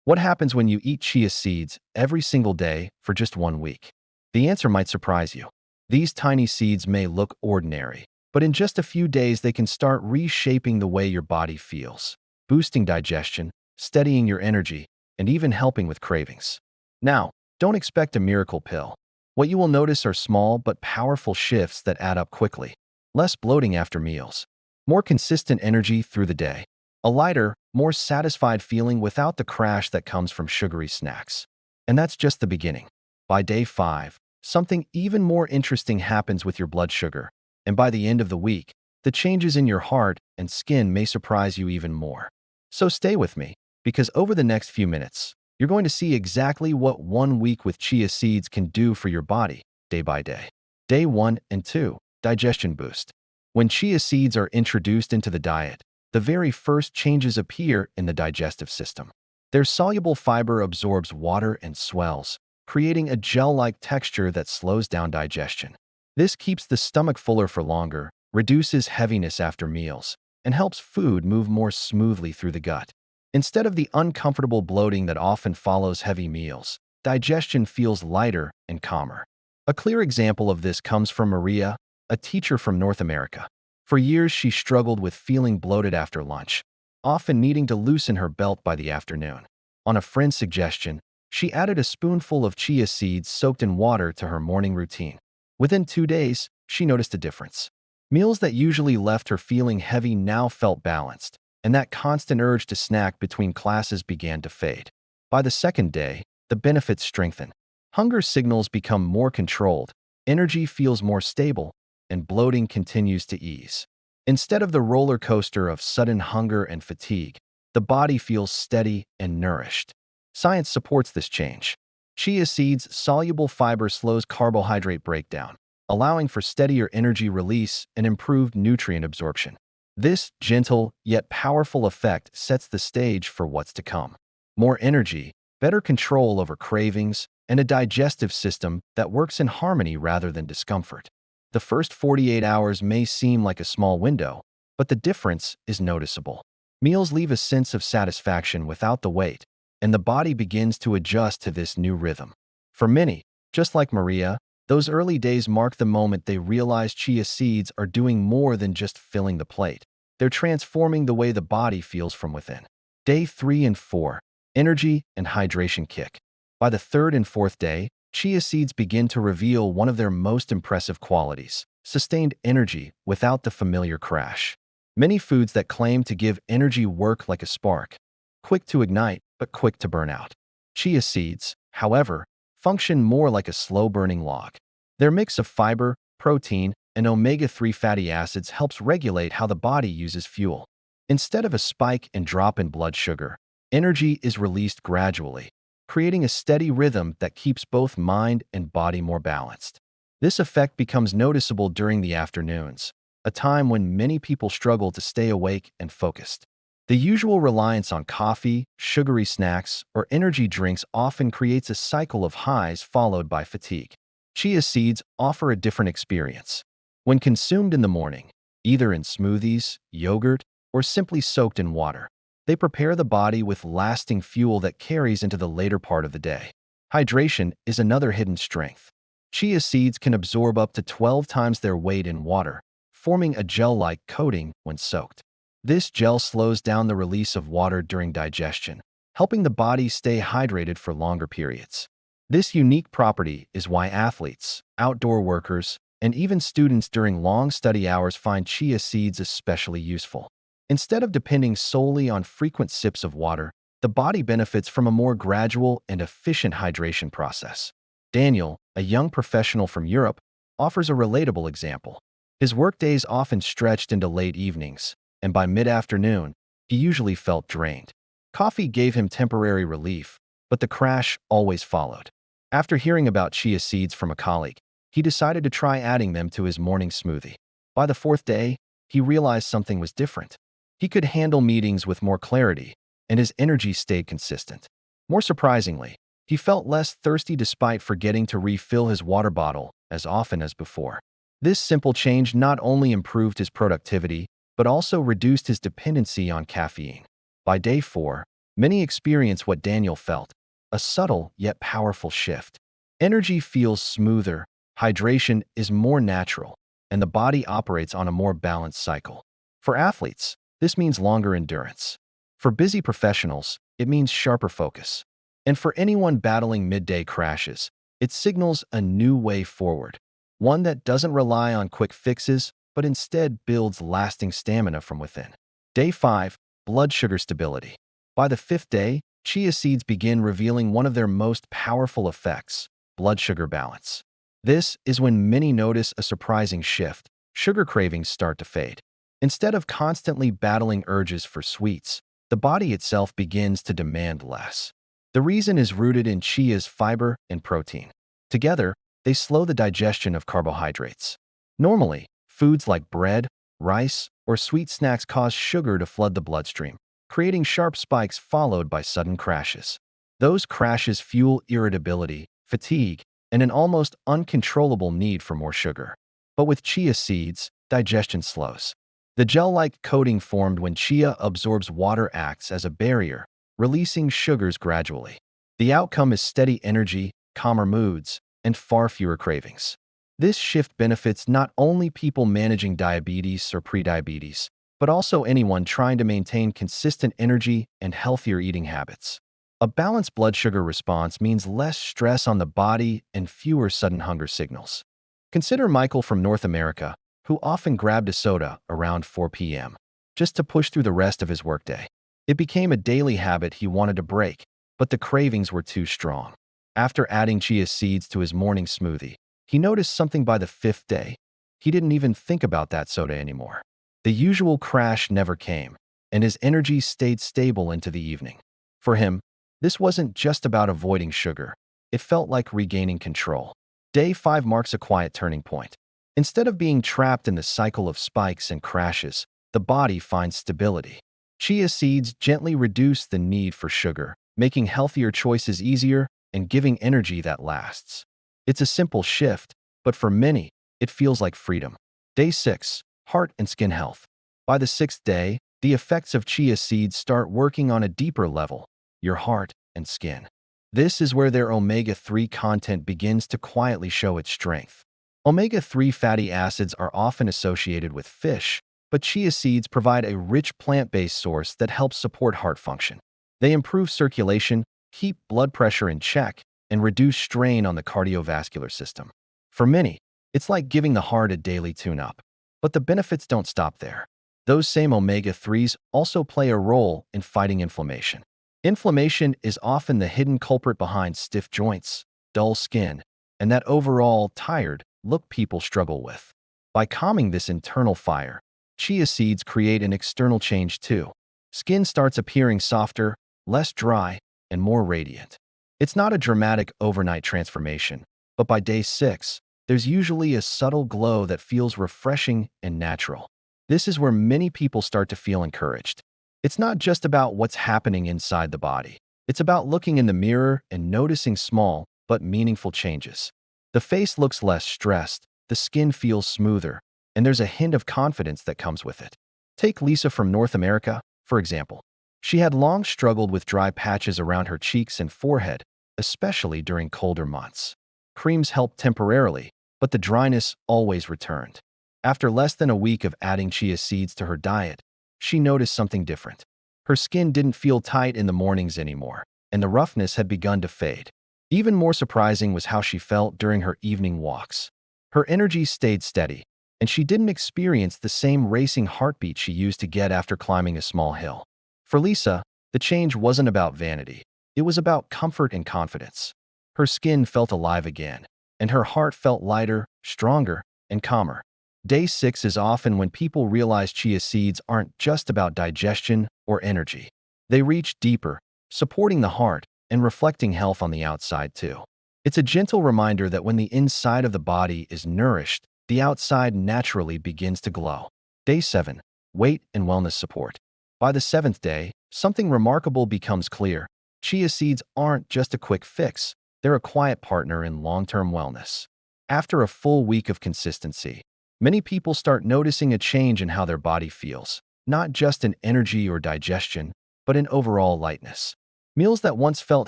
What happens when you eat chia seeds every single day for just 1 week? The answer might surprise you. These tiny seeds may look ordinary, but in just a few days they can start reshaping the way your body feels, boosting digestion, steadying your energy, and even helping with cravings. Now, don't expect a miracle pill. What you will notice are small but powerful shifts that add up quickly. Less bloating after meals, more consistent energy through the day, a lighter, more satisfied feeling without the crash that comes from sugary snacks. And that's just the beginning. By day 5, something even more interesting happens with your blood sugar, and by the end of the week, the changes in your heart and skin may surprise you even more. So stay with me, because over the next few minutes, you're going to see exactly what 1 week with chia seeds can do for your body, day by day. Day 1 and 2, digestion boost. When chia seeds are introduced into the diet, the very first changes appear in the digestive system. Their soluble fiber absorbs water and swells, creating a gel-like texture that slows down digestion. This keeps the stomach fuller for longer, reduces heaviness after meals, and helps food move more smoothly through the gut. Instead of the uncomfortable bloating that often follows heavy meals, digestion feels lighter and calmer. A clear example of this comes from Maria, a teacher from North America. For years, she struggled with feeling bloated after lunch, often needing to loosen her belt by the afternoon. On a friend's suggestion, she added a spoonful of chia seeds soaked in water to her morning routine. Within 2 days, she noticed a difference. Meals that usually left her feeling heavy now felt balanced, and that constant urge to snack between classes began to fade. By the second day, the benefits strengthen. Hunger signals become more controlled, energy feels more stable, and bloating continues to ease. Instead of the roller coaster of sudden hunger and fatigue, the body feels steady and nourished. Science supports this change. Chia seeds' soluble fiber slows carbohydrate breakdown, allowing for steadier energy release and improved nutrient absorption. This gentle yet powerful effect sets the stage for what's to come. More energy, better control over cravings, and a digestive system that works in harmony rather than discomfort. The first 48 hours may seem like a small window, but the difference is noticeable. Meals leave a sense of satisfaction without the weight, and the body begins to adjust to this new rhythm. For many, just like Maria, those early days mark the moment they realize chia seeds are doing more than just filling the plate. They're transforming the way the body feels from within. Day 3 and 4, energy and hydration kick. By the third and fourth day, chia seeds begin to reveal one of their most impressive qualities: sustained energy without the familiar crash. Many foods that claim to give energy work like a spark, quick to ignite but quick to burn out. Chia seeds, however, function more like a slow-burning log. Their mix of fiber, protein, and omega-3 fatty acids helps regulate how the body uses fuel. Instead of a spike and drop in blood sugar, energy is released gradually, creating a steady rhythm that keeps both mind and body more balanced. This effect becomes noticeable during the afternoons, a time when many people struggle to stay awake and focused. The usual reliance on coffee, sugary snacks, or energy drinks often creates a cycle of highs followed by fatigue. Chia seeds offer a different experience. When consumed in the morning, either in smoothies, yogurt, or simply soaked in water, they prepare the body with lasting fuel that carries into the later part of the day. Hydration is another hidden strength. Chia seeds can absorb up to 12 times their weight in water, forming a gel-like coating when soaked. This gel slows down the release of water during digestion, helping the body stay hydrated for longer periods. This unique property is why athletes, outdoor workers, and even students during long study hours find chia seeds especially useful. Instead of depending solely on frequent sips of water, the body benefits from a more gradual and efficient hydration process. Daniel, a young professional from Europe, offers a relatable example. His workdays often stretched into late evenings, and by mid-afternoon, he usually felt drained. Coffee gave him temporary relief, but the crash always followed. After hearing about chia seeds from a colleague, he decided to try adding them to his morning smoothie. By the fourth day, he realized something was different. He could handle meetings with more clarity, and his energy stayed consistent. More surprisingly, he felt less thirsty despite forgetting to refill his water bottle as often as before. This simple change not only improved his productivity, but also reduced his dependency on caffeine. By day 4, Many experience what Daniel felt, a subtle yet powerful shift. Energy feels smoother, hydration is more natural, and the body operates on a more balanced cycle. For athletes, this means longer endurance. For busy professionals, it means sharper focus. And for anyone battling midday crashes, it signals a new way forward, one that doesn't rely on quick fixes, but instead builds lasting stamina from within. Day 5. Blood sugar stability. By the 5th day, chia seeds begin revealing one of their most powerful effects: blood sugar balance. This is when many notice a surprising shift. Sugar cravings start to fade. Instead of constantly battling urges for sweets, the body itself begins to demand less. The reason is rooted in chia's fiber and protein. Together, they slow the digestion of carbohydrates. Normally, foods like bread, rice, or sweet snacks cause sugar to flood the bloodstream, creating sharp spikes followed by sudden crashes. Those crashes fuel irritability, fatigue, and an almost uncontrollable need for more sugar. But with chia seeds, digestion slows. The gel-like coating formed when chia absorbs water acts as a barrier, releasing sugars gradually. The outcome is steady energy, calmer moods, and far fewer cravings. This shift benefits not only people managing diabetes or prediabetes, but also anyone trying to maintain consistent energy and healthier eating habits. A balanced blood sugar response means less stress on the body and fewer sudden hunger signals. Consider Michael from North America, who often grabbed a soda around 4 p.m. just to push through the rest of his workday. It became a daily habit he wanted to break, but the cravings were too strong. After adding chia seeds to his morning smoothie, he noticed something by the 5th day. He didn't even think about that soda anymore. The usual crash never came, and his energy stayed stable into the evening. For him, this wasn't just about avoiding sugar. It felt like regaining control. Day 5 marks a quiet turning point. Instead of being trapped in the cycle of spikes and crashes, the body finds stability. Chia seeds gently reduce the need for sugar, making healthier choices easier and giving energy that lasts. It's a simple shift, but for many, it feels like freedom. Day 6. Heart and skin health. By the 6th day, the effects of chia seeds start working on a deeper level: your heart and skin. This is where their omega-3 content begins to quietly show its strength. Omega-3 fatty acids are often associated with fish, but chia seeds provide a rich plant-based source that helps support heart function. They improve circulation, keep blood pressure in check, and reduce strain on the cardiovascular system. For many, it's like giving the heart a daily tune-up. But the benefits don't stop there. Those same omega-3s also play a role in fighting inflammation. Inflammation is often the hidden culprit behind stiff joints, dull skin, and that overall tired look people struggle with. By calming this internal fire, chia seeds create an external change too. Skin starts appearing softer, less dry, and more radiant. It's not a dramatic overnight transformation, but by day 6, there's usually a subtle glow that feels refreshing and natural. This is where many people start to feel encouraged. It's not just about what's happening inside the body. It's about looking in the mirror and noticing small but meaningful changes. The face looks less stressed, the skin feels smoother, and there's a hint of confidence that comes with it. Take Lisa from North America, for example. She had long struggled with dry patches around her cheeks and forehead, especially during colder months. Creams helped temporarily, but the dryness always returned. After less than a week of adding chia seeds to her diet, she noticed something different. Her skin didn't feel tight in the mornings anymore, and the roughness had begun to fade. Even more surprising was how she felt during her evening walks. Her energy stayed steady, and she didn't experience the same racing heartbeat she used to get after climbing a small hill. For Lisa, the change wasn't about vanity. It was about comfort and confidence. Her skin felt alive again, and her heart felt lighter, stronger, and calmer. Day 6 is often when people realize chia seeds aren't just about digestion or energy. They reach deeper, supporting the heart and reflecting health on the outside too. It's a gentle reminder that when the inside of the body is nourished, the outside naturally begins to glow. Day 7. Weight and wellness support. By the 7th day, something remarkable becomes clear. Chia seeds aren't just a quick fix. They're a quiet partner in long-term wellness. After a full week of consistency, many people start noticing a change in how their body feels, not just in energy or digestion, but in overall lightness. Meals that once felt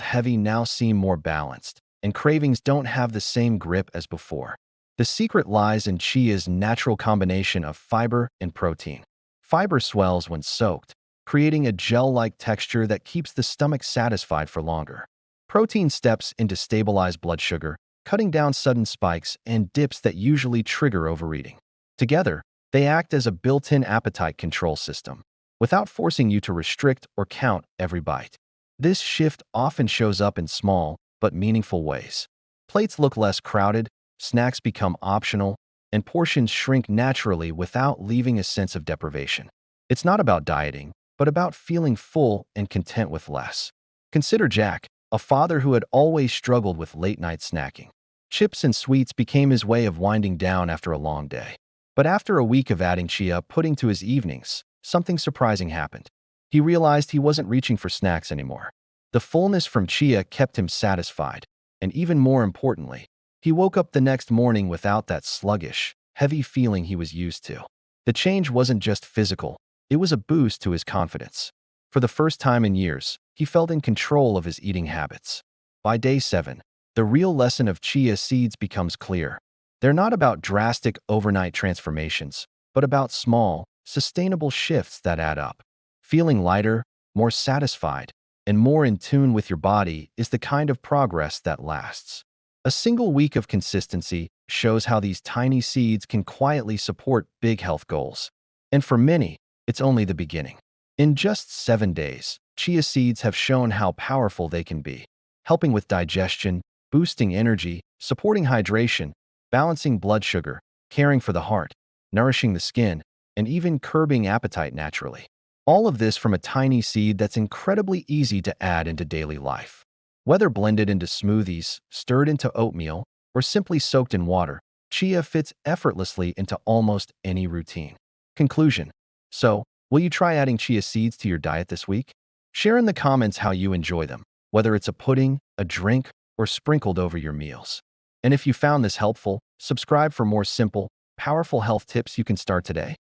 heavy now seem more balanced, and cravings don't have the same grip as before. The secret lies in chia's natural combination of fiber and protein. Fiber swells when soaked, creating a gel-like texture that keeps the stomach satisfied for longer. Protein steps in to stabilize blood sugar, cutting down sudden spikes and dips that usually trigger overeating. Together, they act as a built-in appetite control system, without forcing you to restrict or count every bite. This shift often shows up in small but meaningful ways. Plates look less crowded, snacks become optional, and portions shrink naturally without leaving a sense of deprivation. It's not about dieting, but about feeling full and content with less. Consider Jack, a father who had always struggled with late-night snacking. Chips and sweets became his way of winding down after a long day. But after a week of adding chia pudding to his evenings, something surprising happened. He realized he wasn't reaching for snacks anymore. The fullness from chia kept him satisfied, and even more importantly, he woke up the next morning without that sluggish, heavy feeling he was used to. The change wasn't just physical, it was a boost to his confidence. For the first time in years, he felt in control of his eating habits. By day 7, the real lesson of chia seeds becomes clear. They're not about drastic overnight transformations, but about small, sustainable shifts that add up. Feeling lighter, more satisfied, and more in tune with your body is the kind of progress that lasts. A single week of consistency shows how these tiny seeds can quietly support big health goals. And for many, it's only the beginning. In just 7 days, chia seeds have shown how powerful they can be, helping with digestion, boosting energy, supporting hydration, balancing blood sugar, caring for the heart, nourishing the skin, and even curbing appetite naturally. All of this from a tiny seed that's incredibly easy to add into daily life. Whether blended into smoothies, stirred into oatmeal, or simply soaked in water, chia fits effortlessly into almost any routine. Conclusion. So, will you try adding chia seeds to your diet this week? Share in the comments how you enjoy them, whether it's a pudding, a drink, or sprinkled over your meals. And if you found this helpful, subscribe for more simple, powerful health tips you can start today.